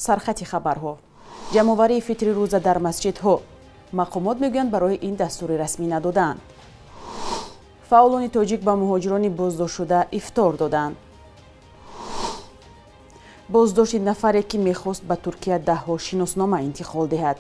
сархати хабарҳо. ҷамъоварии фитри рӯза дар масҷидҳо. мақомот мегӯянд барои ин дастури расмӣ надоданд. фаъолони тоҷик ба муҳоҷирони боздоштшуда ифтор доданд. боздошти нафаре ки мехост ба Туркия даҳҳо шиноснома интиқол диҳад.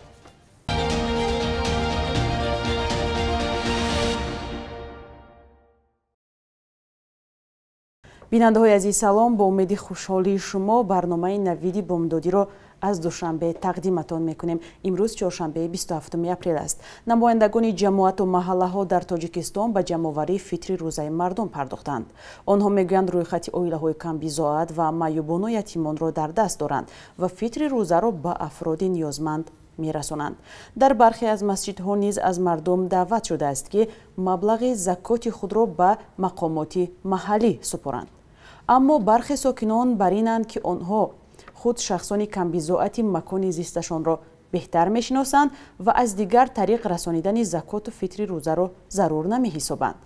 бинандаҳои азиз салом, бо умеди хушҳолии шумо барномаи навиди бомдодиро аз душанбе тақдиматон мекунем. имрӯз чоршанбе 27 апрел аст. намояндагони ҷамоату маҳаллаҳо дар Тоҷикистон ба ҷамъоварии фитри рӯзаи мардум пардохтанд. онҳо мегӯянд рӯйхати оилаҳои камбизоат ва маъюбону ятимонро дар даст доранд ва фитри рӯзаро ба афроди ниёзманд мерасонанд. дар бархе аз масҷидҳо низ аз мардум даъват шудааст ки маблағи закоти худро ба мақомоти маҳаллӣ супоранд. аммо бархе сокинон бар инанд ки онҳо худ шахсони камбизоати макони зисташонро беҳтар мешиносанд ва аз дигар тариқ расонидани закоту фитри рӯзаро зарур намеҳисобанд.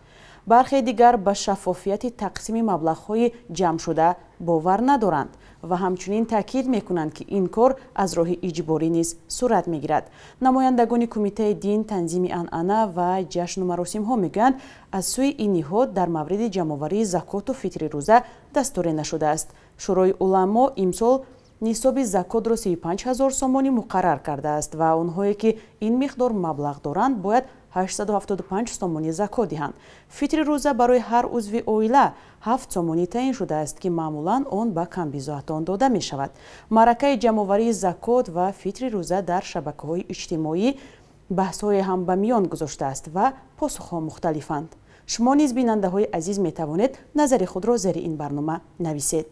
бархе дигар ба шаффофияти тақсими маблағҳои ҷамъшуда бовар надоранд ва ҳамчунин таъкид мекунанд ки ин кор аз роҳи иҷборӣ низ сурат мегирад. намояндагони кумитаи дин, танзими анъана ва ҷашну маросимҳо мегӯянд аз сӯи ин ниҳод дар мавриди ҷамъоварии закоту фитри рӯза дастуре нашудааст. шӯрои уламо имсол нисоби закотро 35 000 сомонӣ муқаррар кардааст ва онҳое ки ин миқдор маблағ доранд бояд 875 сомонӣ закот диҳанд. фитри рӯза барои ҳар узви оила 7 сомонӣ таъин шудааст ки маъмулан он ба камбизоатон дода мешавад. маъракаи ҷамъоварии закот ва фитри рӯза дар шабакаҳои иҷтимоӣ баҳсҳое ҳам ба миён гузоштааст ва посухҳо мухталифанд. шумо низ бинандаҳои азиз метавонед назари худро зери ин барнома нависед.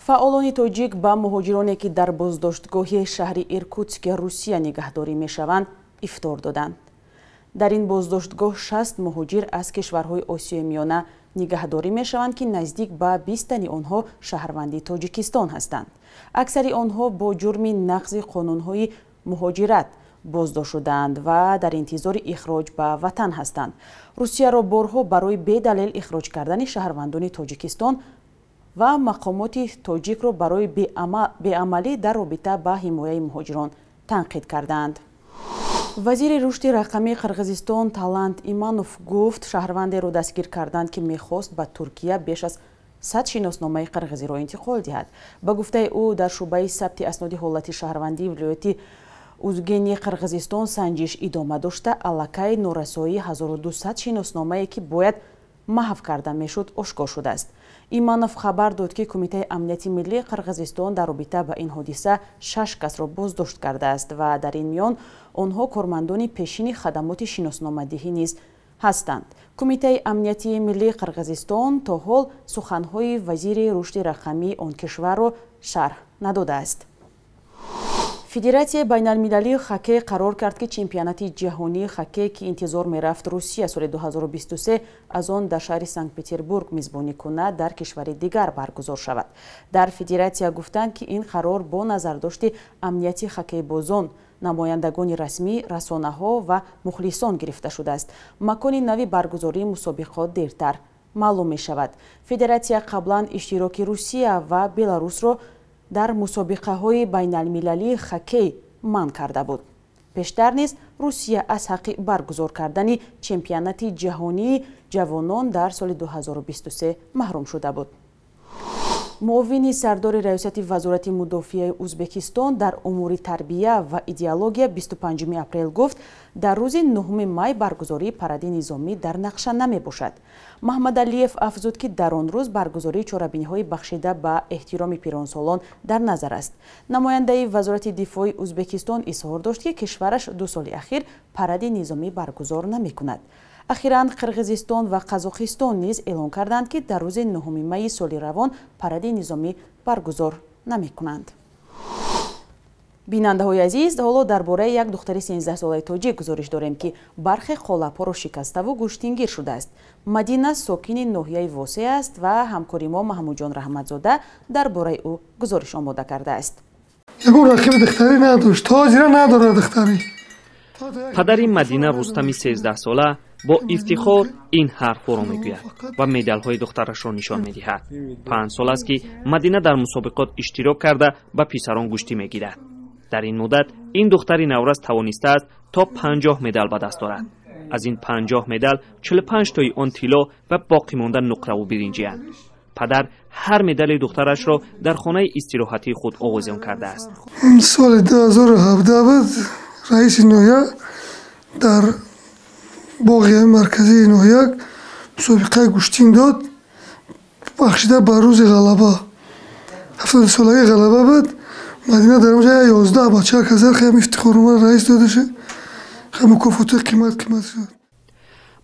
фаъолони тоҷик ба муҳоҷироне ки дар боздоштгоҳи шаҳри Иркутск Русия нигаҳдорӣ мешаванд ифтор доданд. дар ин боздоштгоҳ 60 муҳоҷир аз кишварҳои Осиёи Миёна нигаҳдорӣ мешаванд ки наздик ба 20 тани онҳо шаҳрванди Тоҷикистон ҳастанд. аксари онҳо бо ҷурми нақзи қонунҳои муҳоҷират боздошт шудаанд ва дар интизори ихроҷ ба ватан ҳастанд. Русияро борҳо барои бедалел ихроҷ кардани шаҳрвандони Тоҷикистон ва мақомоти тоҷикро барои беамалӣ дар робита ба ҳимояи муҳоҷирон танқид карданд. вазири рушди рақамии Қирғизистон Талант Иманов гуфт шаҳрвандеро дастгир карданд ки мехост ба Туркия беш аз 100 шиносномаи қирғизиро интиқол диҳад. ба гуфтаи ӯ дар шӯъбаи сабти асноди ҳолати шаҳрвандии вилояти Узгени Қирғизистон санҷиш идома дошта аллакай норасоии 1200 шиносномае ки бояд маҳв карда мешуд ошкор шудааст. Иманов хабар дод ки Кумитаи амнияти миллии Қирғизистон дар робита ба ин ҳодиса 6 касро боздошт кардааст ва дар ин миён онҳо кормандони пешини хадамоти шиносномадиҳӣ низ ҳастанд. Кумитаи амнияти миллии Қирғизистон то ҳол суханҳои вазири рушди рақамии он кишварро шарҳ надодааст. Федератсияи байналмилалии хоккей қарор кард ки чемпионати ҷаҳонии хоккей ки интизор мерафт Русия соли 2023 аз он дар шаҳри Санкт-Петербург мизбонӣ кунад дар кишвари дигар баргузор шавад. дар федератсия гуфтанд ки ин қарор бо назардошти амнияти хоккейбозон, намояндагони расмӣ, расонаҳо ва мухлисон гирифта шудааст. макони нави баргузории мусобиқот дертар маълум мешавад. федератсия қаблан иштироки Русия ва Беларусро дар мусобиқаҳои байналмилалии хоккей манъ карда буд. пештар низ Русия аз ҳаққи баргузор кардани чемпионати ҷаҳонии ҷавонон дар соли 2023 маҳрум шуда буд. муовини сардори раёсати вазорати мудофиаи Узбекистон дар умури тарбия ва идеология 25 апрел гуфт дар рӯзи 9 май баргузории паради низомӣ дар нақша намебошад. Маҳмадалиев афзуд ки дар он рӯз баргузории чорабиниҳои бахшида ба эҳтироми пиронсолон дар назар аст. намояндаи вазорати дифои Узбекистон изҳор дошт ки кишвараш 2 соли ахир паради низомӣ баргузор намекунад. ахиран Қирғизистон ва Қазоқистон низ эълон карданд ки дар рӯзи 9 майи соли равон паради низомӣ баргузор намекунанд. бинандаҳои азиз, ҳоло дар бораи як духтари 13 солаи тоҷик гузориш дорем ки бархе қолабҳоро шикаставу гӯштингир шудааст. Мадина сокини ноҳияи Восе аст ва ҳамкори мо Маҳмудҷон Раҳматзода дар бораи ӯ гузориш омода кардааст. ягон рақиби духтарӣ надошт, ҳозира надорад духтарӣ. падари Мадина Рустами 13 сола با افتخار این حرفها را میگوید و مدال‌های دخترش را نشان می‌دهد. 5 سال است که مدینه در مسابقات اشتراک کرده به پسران گوشتی میگیرد. در این مدت این دختر نورس توانسته است تا 50 مدال به دست آورد. از این 50 مدال 45 تای آن طلا و باقی مانده نقره و برنجی است. پدر هر مدال دخترش را در خانه استراحتی خود آویزان کرده است. سال 2017 بود رئیس نویاک در باغ مرکزی نویاک مسابقه گوشتین داد، بخشیده بر روز غلبه 70 سالگی غلبه بود. مدینه در اونجا 11 بچه کزر خیلی افتخار اومد رئیس داده شد، خیلی مکافات قیمت شد.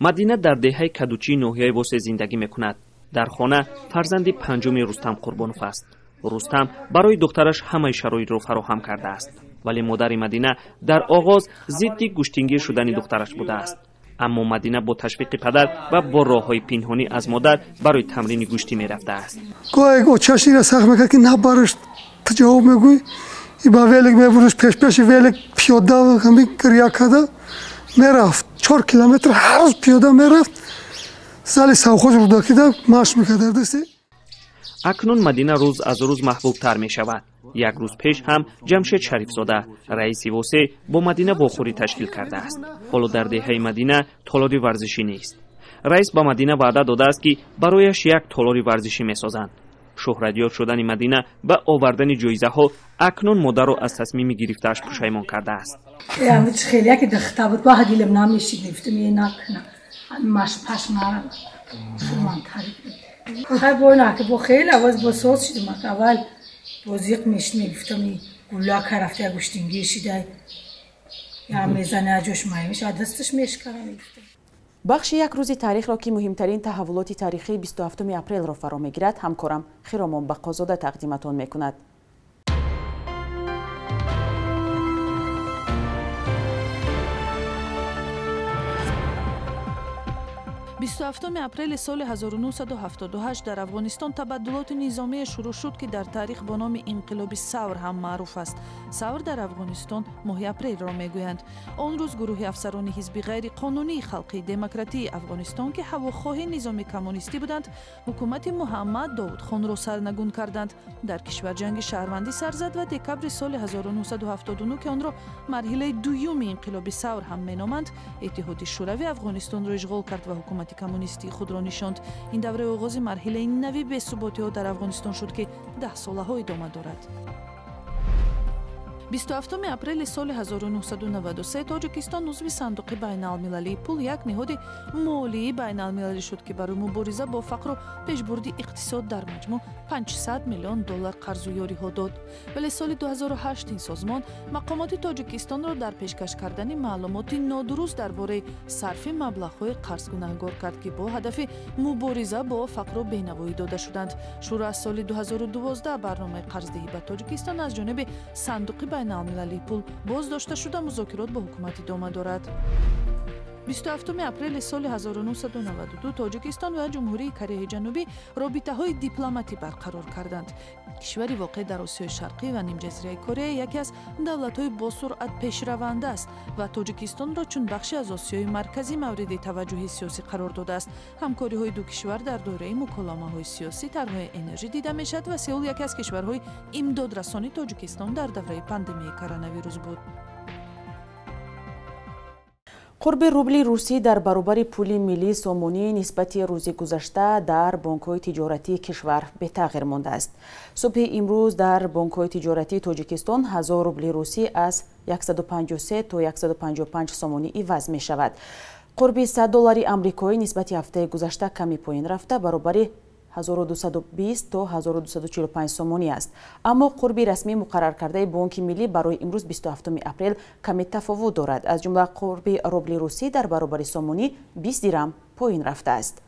مدینه در دهه کدوچی ناحیه واسه زندگی میکند. در خانه فرزند پنجم رستم قربانوف است. رستم برای دخترش همه شرایط را فراهم کرده است، ولی مادر مدینه در آغاز ضد گوشتینگیر شدن دخترش بوده است. اما مدینه با تشویق پدر و با راههای پنهانی از مادر برای تمرین گوشتی میرفته است. گاهی گوچه‌ای را سخت میکرد که نبرش جواب میگوی، ای با ویلک میبرش پیش ویلک پیاده و همین گریه کرده میرفت 4 کیلومتر هر روز پیاده میرفت. زل سوخوش رو داکیده ماش میکرد دستی. اکنون مدینه روز از روز محبوب تر می شود. یک روز پیش هم جمشید شریفزاده رئیس واسه با مدینه واخوری تشکیل کرده است. حالا در دهه مدینه تالاری ورزشی نیست. رئیس با مدینه وعده داده است که برایش یک تالاری ورزشی می سازند. شهرتیاب شدن مدینه و آوردن جایزه ها اکنون مادر را از تصمیم گرفته‌اش پشیمان کرده است. خیلی که دخته بود با هدیلم نمیشید نفتم یه نکنه ماش پاش نارم شما کاری خیلی بونا که با خیلی آواز با صوت شدم اول بازیق میشنی گفتم گولا کرفته گوشتینگی شده یا میزنه جوش مایش دستش میشکنه. بخش یک روزی تاریخ را که مهمترین تحولات تاریخی 27 اپریل را فرا میگیرد همکارم خیرامان بقازاده تقدیمتان میکند. 27 اپریل سال 1978 در افغانستان تبدلات نظامی شروع شد که در تاریخ با نام انقلاب ثور هم معروف است. ثور در افغانستان ماه اپریل را میگویند. آن روز گروه افسران حزب غیر قانونی خلقی دموکراتی افغانستان که هواخواه نظام کمونیستی بودند، حکومت محمد داود خان را سرنگون کردند. در کشور جنگ شهروندی سر زد و دکبر سال 1979 که آن را مرحله دوم انقلاب ثور هم مینامند، اتحاد شوروی افغانستان را اشغال کرد و حکومت کمونیستی خود را نشاند. این دوره آغاز مرحله نوی بی‌ثباتی ها در افغانستان شد که 10 ساله ها ادامه دارد. 27 اپریل سال 1993 تاجیکستان عضو صندوق بین‌المللی پول یک نهاد مالی بین‌المللی شد که برای مبارزه با فقر و پیشبرد اقتصاد در مجموع 500 میلیون دلار قرض و یاری‌ها داد. ولی سال 2008 این سازمان مقامات تاجیکستان را در پیشکش کردن معلومات نادرست درباره صرف مبلغ‌های قرض گناهکار کرد که با هدف مبارزه با فقر و بینوایی داده شدند. شروع از سال 2012 برنامه قرضدهی به تاجیکستان از جانب صندوق بین‌المللی پول باز داشته شده مذاکرات با حکومت ادامه دارد. 27 اپریل سال 1992 تاجیکستان و جمهوری کره جنوبی رابطه‌های دیپلماتی برقرار کردند. کشوری واقع در آسیای شرقی و نیم جزیره کره یکی از دولت‌های با سرعت پیشرونده است و تاجیکستان را چون بخشی از آسیای مرکزی مورد توجه سیاسی قرار داده است. همکاری‌های دو کشور در دوره مکالمه‌های سیاسی طرح انرژی دیده می‌شود و سئول یکی از کشورهای امدادرسانی تاجیکستان در دوره پاندمی کرونا ویروس بود. قرب روبل روسی در برابر پول ملی سومونی نسبت روز گذشته در بانک‌های تجارتی کشور به تغییر مانده است. صبح امروز در بانک‌های تجارتی تاجیکستان 1000 روبل روسی از 153 تا 155 سومونی عوض می شود. قرب 100 دلار آمریکایی نسبت هفته گذشته کمی پایین رفته برابر 1220 تا 1245 سومونی است. اما قرب رسمی مقرر کرده بانک ملی برای امروز 27 اپریل کمی تفاوت دارد. از جمله قرب روبل روسی در برابر سومونی 20 درم پایین رفته است.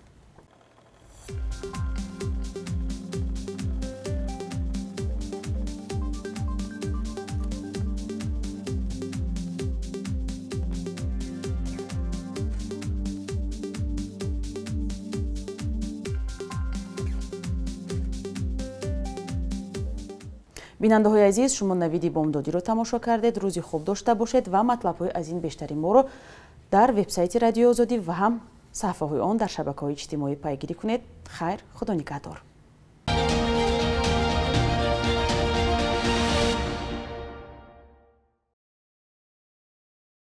بیننده های عزیز، شما نوید بامدادی رو تماشا کردید. روزی خوب داشته باشید و مطلب های از این بیشتری ما رو дар вебсайти радиои озодӣ ва ҳам саҳифаҳои он дар шабакаҳои иҷтимоӣ пайгирӣ кунед. хайр, худо нигаҳдор.